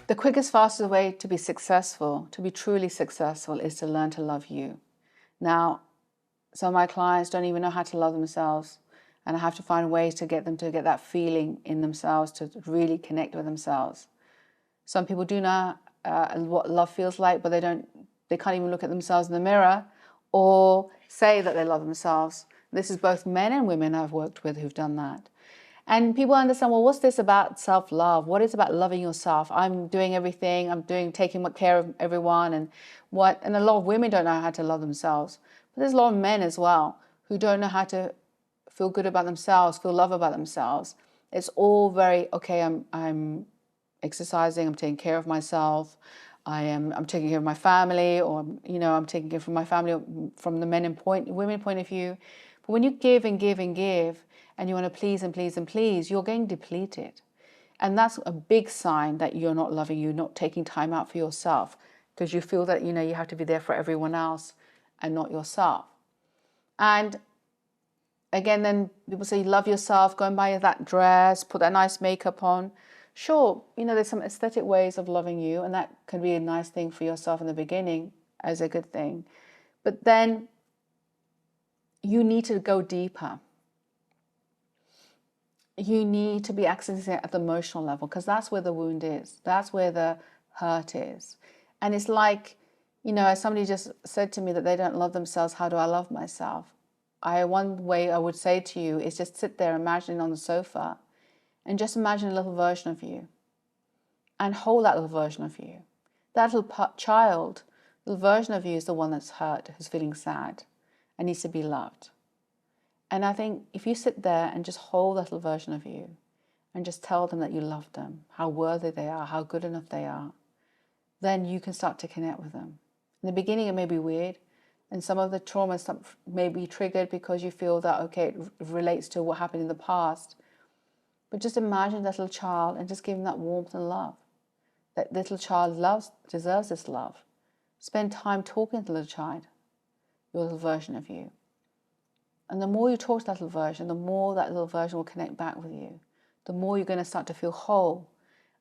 The quickest, fastest way to be successful, to be truly successful, is to learn to love you. Now, some of my clients don't even know how to love themselves, and I have to find ways to get them to get that feeling in themselves, to really connect with themselves. Some people do know what love feels like, but they can't even look at themselves in the mirror or say that they love themselves. This is both men and women I've worked with who've done that. And people understand, well, what's this about self-love? What is about loving yourself? I'm doing everything. I'm taking care of everyone. And a lot of women don't know how to love themselves. But there's a lot of men as well who don't know how to feel good about themselves, feel love about themselves. It's all very, okay, I'm exercising, I'm taking care of myself, I'm taking care of my family, or I'm taking care of my family from the women point of view. But when you give and give and give, and you want to please and please and please, you're getting depleted. And that's a big sign that you're not loving you, not taking time out for yourself, because you feel that, you have to be there for everyone else and not yourself. And again, then people say, love yourself, go and buy that dress, put that nice makeup on. Sure, there's some aesthetic ways of loving you, and that can be a nice thing for yourself in the beginning as a good thing. But then you need to go deeper. You need to be accessing it at the emotional level, because that's where the wound is. That's where the hurt is. And it's like, as somebody just said to me that they don't love themselves, how do I love myself? One way I would say to you is just sit there, imagining on the sofa, and just imagine a little version of you. And hold that little version of you. That little child, little version of you is the one that's hurt, who's feeling sad, and needs to be loved. And I think if you sit there and just hold that little version of you and just tell them that you love them, how worthy they are, how good enough they are, then you can start to connect with them. In the beginning, it may be weird, and some of the trauma may be triggered because you feel that, okay, it relates to what happened in the past. But just imagine that little child and just give them that warmth and love. That little child deserves this love. Spend time talking to the little child, your little version of you. And the more you talk to that little version, the more that little version will connect back with you. The more you're going to start to feel whole.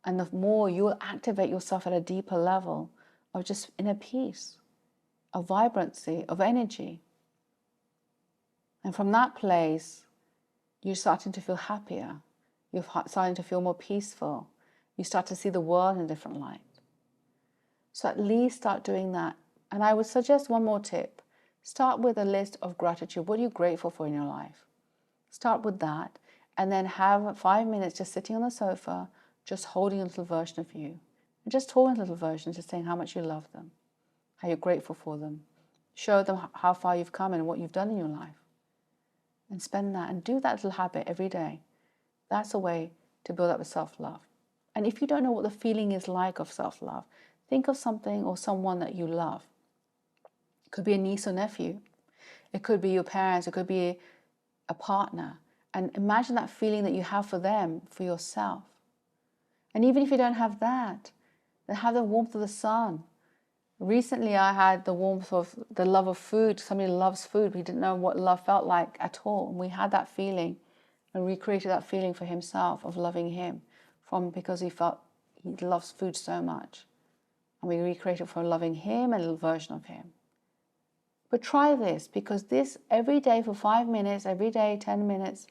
And the more you will activate yourself at a deeper level of just inner peace, of vibrancy, of energy. And from that place, you're starting to feel happier. You're starting to feel more peaceful. You start to see the world in a different light. So at least start doing that. And I would suggest one more tip. Start with a list of gratitude. What are you grateful for in your life? Start with that, and then have 5 minutes just sitting on the sofa, just holding a little version of you. And just talking a little version, just saying how much you love them, how you're grateful for them. Show them how far you've come and what you've done in your life. And spend that, and do that little habit every day. That's a way to build up a self-love. And if you don't know what the feeling is like of self-love, think of something or someone that you love. It could be a niece or nephew. It could be your parents. It could be a partner. And imagine that feeling that you have for them, for yourself. And even if you don't have that, then have the warmth of the sun. Recently, I had the warmth of the love of food. Somebody loves food. We didn't know what love felt like at all. And we had that feeling and recreated that feeling for himself of loving him because he felt he loves food so much. And we recreated for loving him a little version of him. But try this, because this every day for 5 minutes, every day 10 minutes,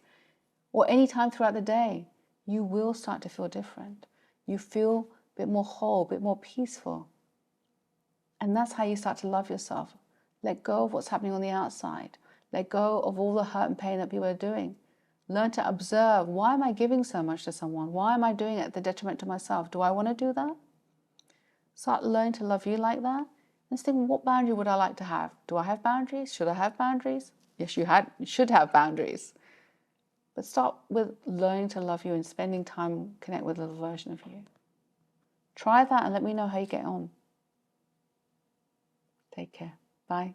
or any time throughout the day, you will start to feel different. You feel a bit more whole, a bit more peaceful. And that's how you start to love yourself. Let go of what's happening on the outside. Let go of all the hurt and pain that people are doing. Learn to observe, why am I giving so much to someone? Why am I doing it at the detriment to myself? Do I want to do that? Start learning to love you like that. And think, what boundary would I like to have? Do I have boundaries? Should I have boundaries? Yes, you should have boundaries. But start with learning to love you and spending time connect with a little version of you. Try that and let me know how you get on. Take care. Bye.